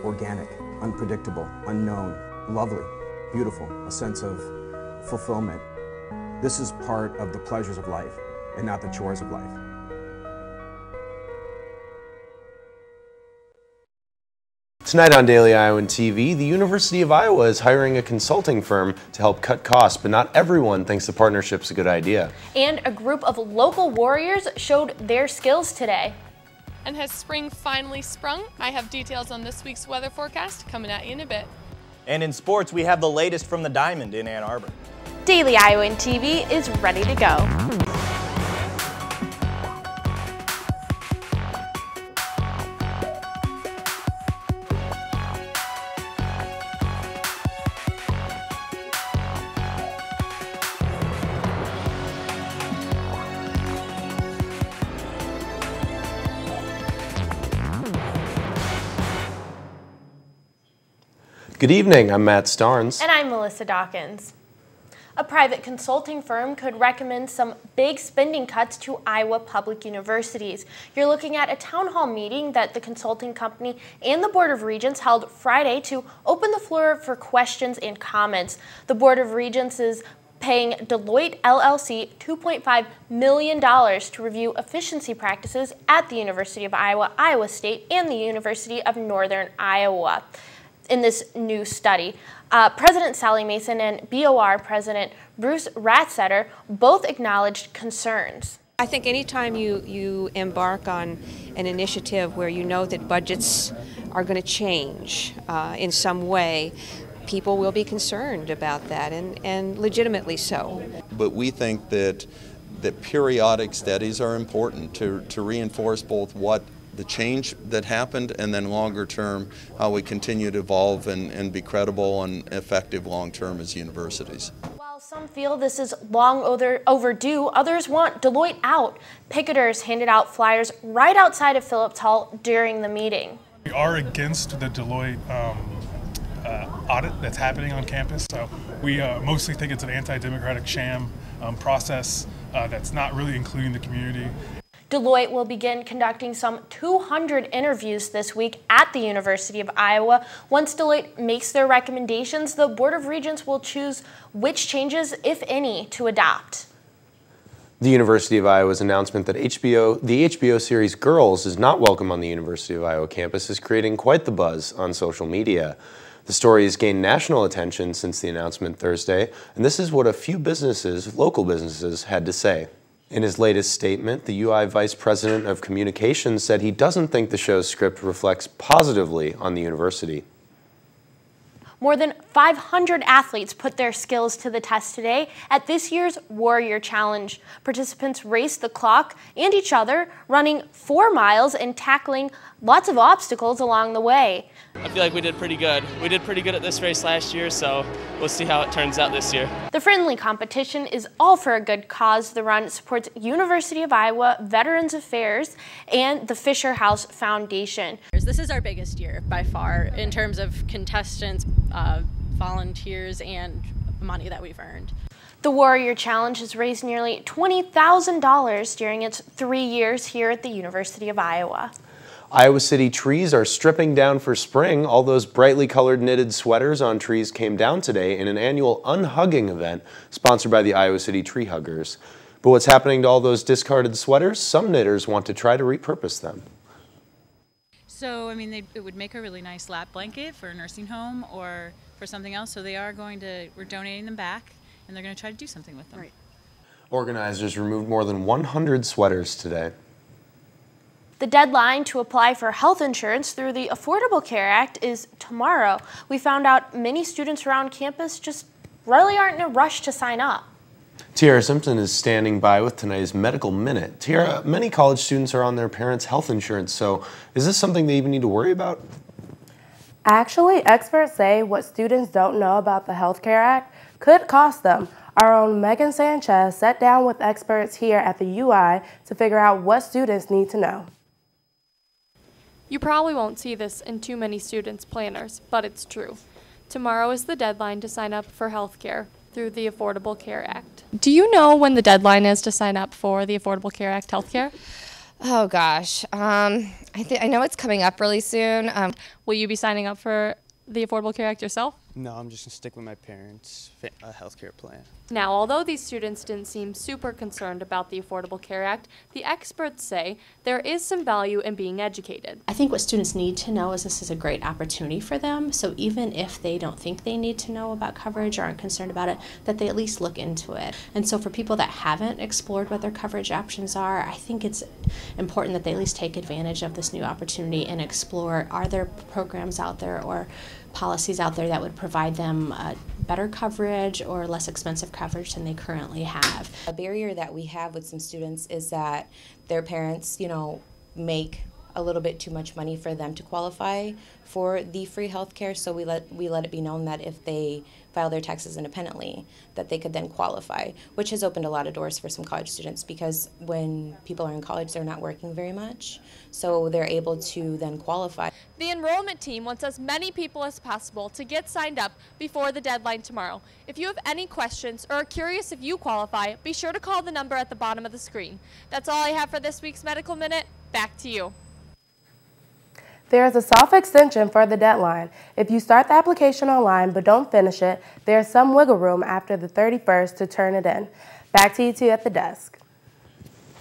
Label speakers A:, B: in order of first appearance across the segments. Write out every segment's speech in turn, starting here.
A: organic, unpredictable, unknown, lovely, beautiful, a sense of fulfillment. This is part of the pleasures of life and not the chores of life.
B: Tonight on Daily Iowan TV, the University of Iowa is hiring a consulting firm to help cut costs, but not everyone thinks the partnership's a good idea.
C: And a group of local warriors showed their skills today.
D: And has spring finally sprung? I have details on this week's weather forecast coming at you in a bit.
E: And in sports, we have the latest from the Diamond in Ann Arbor.
C: Daily Iowan TV is ready to go.
B: Good evening, I'm Matt Starnes.
C: And I'm Melissa Dawkins. A private consulting firm could recommend some big spending cuts to Iowa public universities. You're looking at a town hall meeting that the consulting company and the Board of Regents held Friday to open the floor for questions and comments. The Board of Regents is paying Deloitte LLC $2.5 million to review efficiency practices at the University of Iowa, Iowa State, and the University of Northern Iowa. In this new study, President Sally Mason and BOR President Bruce Ratsetter both acknowledged concerns.
F: I think anytime you embark on an initiative where you know that budgets are going to change in some way, people will be concerned about that, and legitimately so.
G: But we think that periodic studies are important to reinforce both what the change that happened and then longer term how we continue to evolve and be credible and effective long term as universities.
C: While some feel this is long overdue, others want Deloitte out. Picketers handed out flyers right outside of Phillips Hall during the meeting.
H: We are against the Deloitte audit that's happening on campus. So we mostly think it's an anti-democratic sham process that's not really including the community.
C: Deloitte will begin conducting some 200 interviews this week at the University of Iowa. Once Deloitte makes their recommendations, the Board of Regents will choose which changes, if any, to adopt.
B: The University of Iowa's announcement that the HBO series Girls is not welcome on the University of Iowa campus is creating quite the buzz on social media. The story has gained national attention since the announcement Thursday, and this is what a few local businesses, had to say. In his latest statement, the UI Vice President of Communications said he doesn't think the show's script reflects positively on the university.
C: More than 500 athletes put their skills to the test today at this year's Warrior Challenge. Participants raced the clock and each other, running 4 miles and tackling lots of obstacles along the way.
I: I feel like we did pretty good. We did pretty good at this race last year, so we'll see how it turns out this year.
C: The friendly competition is all for a good cause. The run supports University of Iowa Veterans Affairs and the Fisher House Foundation.
J: This is our biggest year by far in terms of contestants, volunteers, and money that we've earned.
C: The Warrior Challenge has raised nearly $20,000 during its 3 years here at the University of Iowa.
B: Iowa City trees are stripping down for spring. All those brightly colored knitted sweaters on trees came down today in an annual unhugging event sponsored by the Iowa City Tree Huggers. But what's happening to all those discarded sweaters? Some knitters want to try to repurpose them.
K: So, I mean, it would make a really nice lap blanket for a nursing home or for something else. So we're donating them back, and they're going to try to do something with them. Right.
B: Organizers removed more than 100 sweaters today.
C: The deadline to apply for health insurance through the Affordable Care Act is tomorrow. We found out many students around campus just really aren't in a rush to sign up.
B: Tiara Simpson is standing by with tonight's Medical Minute. Tiara, many college students are on their parents' health insurance, so is this something they even need to worry about?
L: Actually, experts say what students don't know about the Health Care Act could cost them. Our own Megan Sanchez sat down with experts here at the UI to figure out what students need to know.
M: You probably won't see this in too many students' planners, but it's true. Tomorrow is the deadline to sign up for health care through the Affordable Care Act. Do you know when the deadline is to sign up for the Affordable Care Act health care?
N: Oh gosh, I know it's coming up really soon.
M: Will you be signing up for the Affordable Care Act yourself?
O: No, I'm just going to stick with my parents' healthcare plan.
M: Now, although these students didn't seem super concerned about the Affordable Care Act, the experts say there is some value in being educated.
P: I think what students need to know is this is a great opportunity for them, so even if they don't think they need to know about coverage or aren't concerned about it, that they at least look into it. And so for people that haven't explored what their coverage options are, I think it's important that they at least take advantage of this new opportunity and explore, are there programs out there or policies out there that would provide them better coverage or less expensive coverage than they currently have.
Q: A barrier that we have with some students is that their parents, make a little bit too much money for them to qualify for the free health care, so we let it be known that if they file their taxes independently, that they could then qualify, which has opened a lot of doors for some college students, because when people are in college, they're not working very much, so they're able to then qualify.
M: The enrollment team wants as many people as possible to get signed up before the deadline tomorrow. If you have any questions or are curious if you qualify, be sure to call the number at the bottom of the screen. That's all I have for this week's Medical Minute. Back to you.
L: There is a soft extension for the deadline. If you start the application online but don't finish it, there is some wiggle room after the 31st to turn it in. Back to you two at the desk.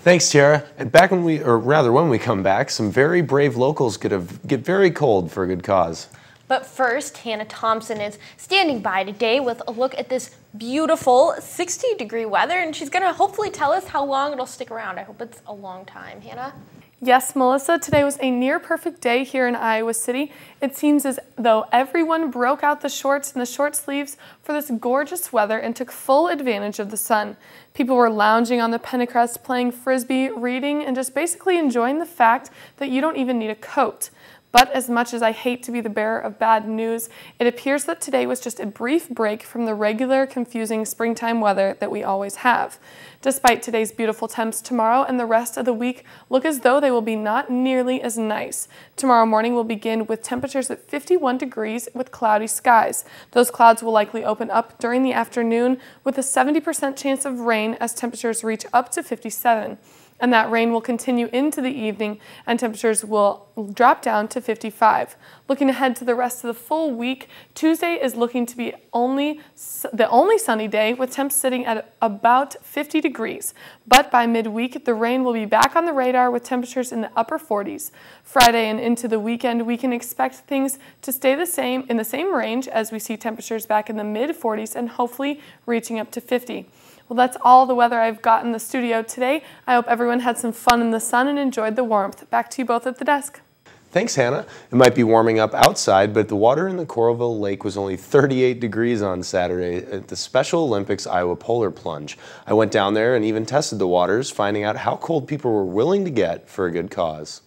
B: Thanks, Tiara. And when we come back, some very brave locals get very cold for a good cause.
C: But first, Hannah Thompson is standing by today with a look at this beautiful 60-degree weather, and she's going to hopefully tell us how long it'll stick around. I hope it's a long time. Hannah?
M: Yes, Melissa, today was a near perfect day here in Iowa City. It seems as though everyone broke out the shorts and the short sleeves for this gorgeous weather and took full advantage of the sun. People were lounging on the Pentecost, playing frisbee, reading, and just basically enjoying the fact that you don't even need a coat. But as much as I hate to be the bearer of bad news, it appears that today was just a brief break from the regular, confusing springtime weather that we always have. Despite today's beautiful temps, tomorrow and the rest of the week look as though they will be not nearly as nice. Tomorrow morning will begin with temperatures at 51 degrees with cloudy skies. Those clouds will likely open up during the afternoon with a 70% chance of rain as temperatures reach up to 57. And that rain will continue into the evening and temperatures will drop down to 55. Looking ahead to the rest of the full week, Tuesday is looking to be the only sunny day with temps sitting at about 50 degrees. But by midweek, the rain will be back on the radar with temperatures in the upper 40s. Friday and into the weekend, we can expect things to stay in the same range as we see temperatures back in the mid-40s and hopefully reaching up to 50. Well, that's all the weather I've got in the studio today. I hope everyone had some fun in the sun and enjoyed the warmth. Back to you both at the desk.
B: Thanks, Hannah. It might be warming up outside, but the water in the Coralville Lake was only 38 degrees on Saturday at the Special Olympics Iowa Polar Plunge. I went down there and even tested the waters, finding out how cold people were willing to get for a good cause.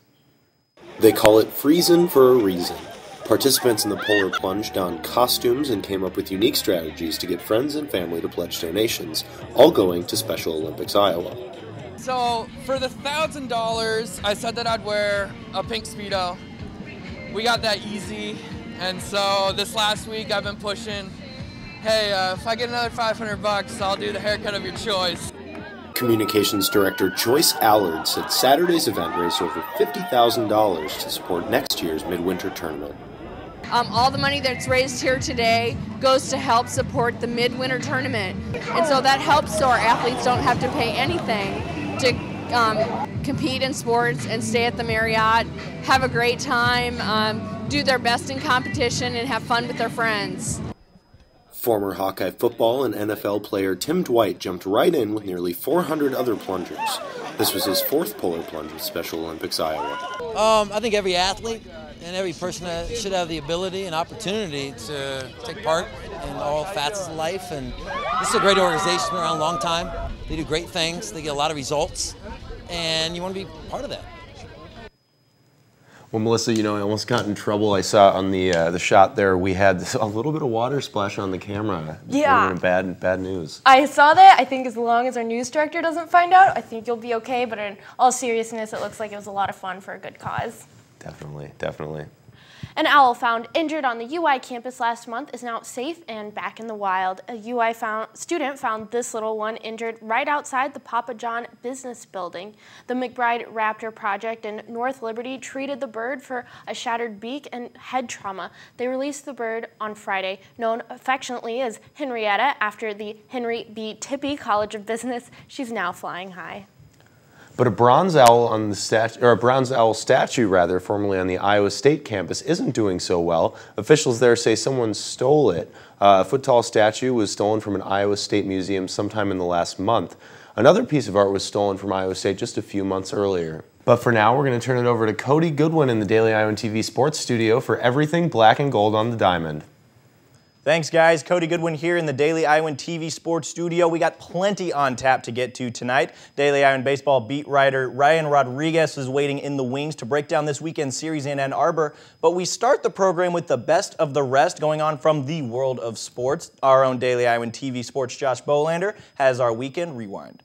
B: They call it freezin' for a reason. Participants in the Polar Plunge donned costumes and came up with unique strategies to get friends and family to pledge donations, all going to Special Olympics Iowa.
R: So for the $1,000, I said that I'd wear a pink Speedo. We got that easy, and so this last week I've been pushing, hey, if I get another $500, I'll do the haircut of your choice.
B: Communications Director Joyce Allard said Saturday's event raised over $50,000 to support next year's midwinter tournament.
S: All the money that's raised here today goes to help support the midwinter tournament. And so that helps so our athletes don't have to pay anything to compete in sports and stay at the Marriott, have a great time, do their best in competition, and have fun with their friends.
B: Former Hawkeye football and NFL player Tim Dwight jumped right in with nearly 400 other plungers. This was his fourth polar plunge with Special Olympics Iowa.
T: I think every athlete and every person should have the ability and opportunity to take part in all facets of life. And this is a great organization, been around a long time. They do great things, they get a lot of results, and you want to be part of that.
B: Well, Melissa, I almost got in trouble. I saw on the shot there we had a little bit of water splash on the camera.
C: Yeah.
B: Bad news.
C: I saw that. I think as long as our news director doesn't find out, I think you'll be okay. But in all seriousness, it looks like it was a lot of fun for a good cause.
B: Definitely, definitely.
C: An owl found injured on the UI campus last month is now safe and back in the wild. A UI student found this little one injured right outside the Papa John business building. The McBride Raptor Project in North Liberty treated the bird for a shattered beak and head trauma. They released the bird on Friday, known affectionately as Henrietta after the Henry B. Tippie College of Business. She's now flying high.
B: But a bronze owl statue, formerly on the Iowa State campus, isn't doing so well. Officials there say someone stole it. A foot-tall statue was stolen from an Iowa State museum sometime in the last month. Another piece of art was stolen from Iowa State just a few months earlier. But for now, we're going to turn it over to Cody Goodwin in the Daily Iowan TV Sports Studio for everything black and gold on the diamond.
E: Thanks, guys. Cody Goodwin here in the Daily Iowan TV Sports Studio. We got plenty on tap to get to tonight. Daily Iowan baseball beat writer Ryan Rodriguez is waiting in the wings to break down this weekend's series in Ann Arbor. But we start the program with the best of the rest going on from the world of sports. Our own Daily Iowan TV Sports Josh Bolander has our Weekend Rewind.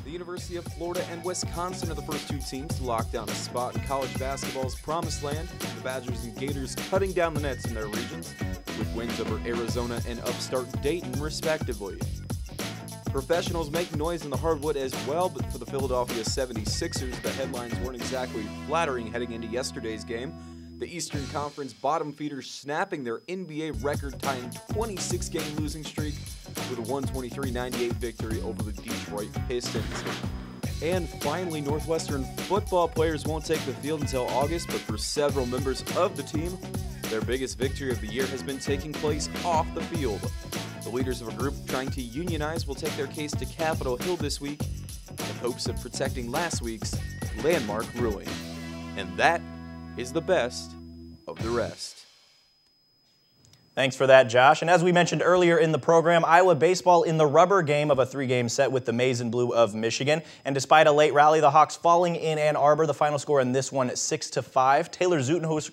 U: The University of Florida and Wisconsin are the first two teams to lock down a spot in college basketball's promised land. The Badgers and Gators cutting down the nets in their regions, with wins over Arizona and upstart Dayton, respectively. Professionals make noise in the hardwood as well, but for the Philadelphia 76ers, the headlines weren't exactly flattering heading into yesterday's game. The Eastern Conference bottom feeders snapping their NBA record-tying 26-game losing streak with a 123-98 victory over the Detroit Pistons. And finally, Northwestern football players won't take the field until August, but for several members of the team, their biggest victory of the year has been taking place off the field. The leaders of a group trying to unionize will take their case to Capitol Hill this week in hopes of protecting last week's landmark ruling. And that is the best of the rest.
E: Thanks for that, Josh. And as we mentioned earlier in the program, Iowa baseball in the rubber game of a 3-game set with the Maize and Blue of Michigan. And despite a late rally, the Hawks falling in Ann Arbor, the final score in this one 6-5. Taylor Zutenhorst,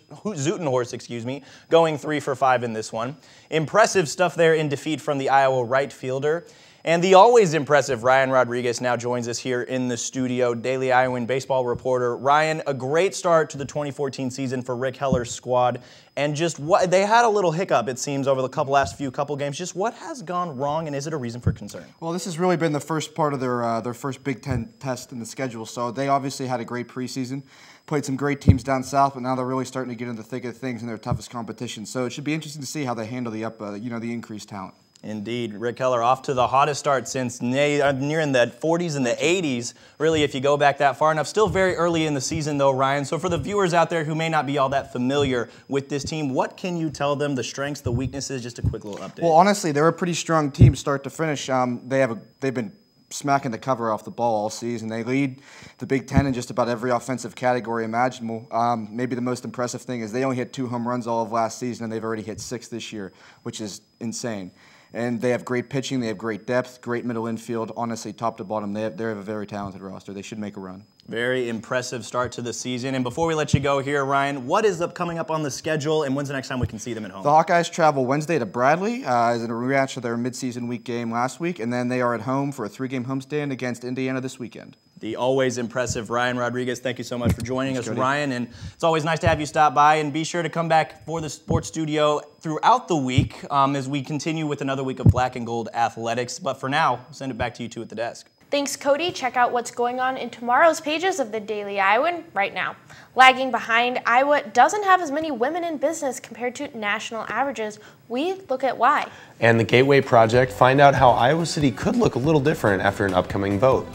E: going 3 for 5 in this one. Impressive stuff there in defeat from the Iowa right fielder. And the always impressive Ryan Rodriguez now joins us here in the studio, Daily Iowan baseball reporter. Ryan, a great start to the 2014 season for Rick Heller's squad. And just what they had a little hiccup, it seems, over the last few games. Just what has gone wrong, and is it a reason for concern?
V: Well, this has really been the first part of their first Big Ten test in the schedule. So they obviously had a great preseason, played some great teams down south, but now they're really starting to get into the thick of things in their toughest competition. So it should be interesting to see how they handle the the increased talent.
E: Indeed. Rick Heller off to the hottest start since near in the 40s and the 80s, really, if you go back that far enough. Still very early in the season, though, Ryan. So for the viewers out there who may not be all that familiar with this team, what can you tell them, the strengths, the weaknesses, just a quick little update?
V: Well, honestly, they're a pretty strong team start to finish. They've been smacking the cover off the ball all season. They lead the Big Ten in just about every offensive category imaginable. Maybe the most impressive thing is they only hit 2 home runs all of last season, and they've already hit 6 this year, which is insane. And they have great pitching, they have great depth, great middle infield. Honestly, top to bottom, they have a very talented roster. They should make a run.
E: Very impressive start to the season. And before we let you go here, Ryan, what is coming up on the schedule, and when's the next time we can see them at home?
V: The Hawkeyes travel Wednesday to Bradley as a rematch of their midseason week game last week, and then they are at home for a 3-game homestand against Indiana this weekend.
E: The always impressive Ryan Rodriguez, thank you so much for joining us, Ryan. And it's always nice to have you stop by, and be sure to come back for the sports studio throughout the week as we continue with another week of black and gold athletics. But for now, I'll send it back to you two at the desk.
C: Thanks, Cody. Check out what's going on in tomorrow's pages of the Daily Iowan right now. Lagging behind, Iowa doesn't have as many women in business compared to national averages. We look at why.
B: And the Gateway Project, find out how Iowa City could look a little different after an upcoming vote.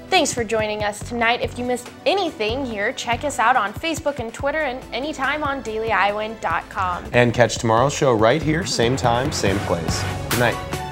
C: Thanks for joining us tonight. If you missed anything here, check us out on Facebook and Twitter, and anytime on dailyiowan.com.
B: And catch tomorrow's show right here, same time, same place. Good night.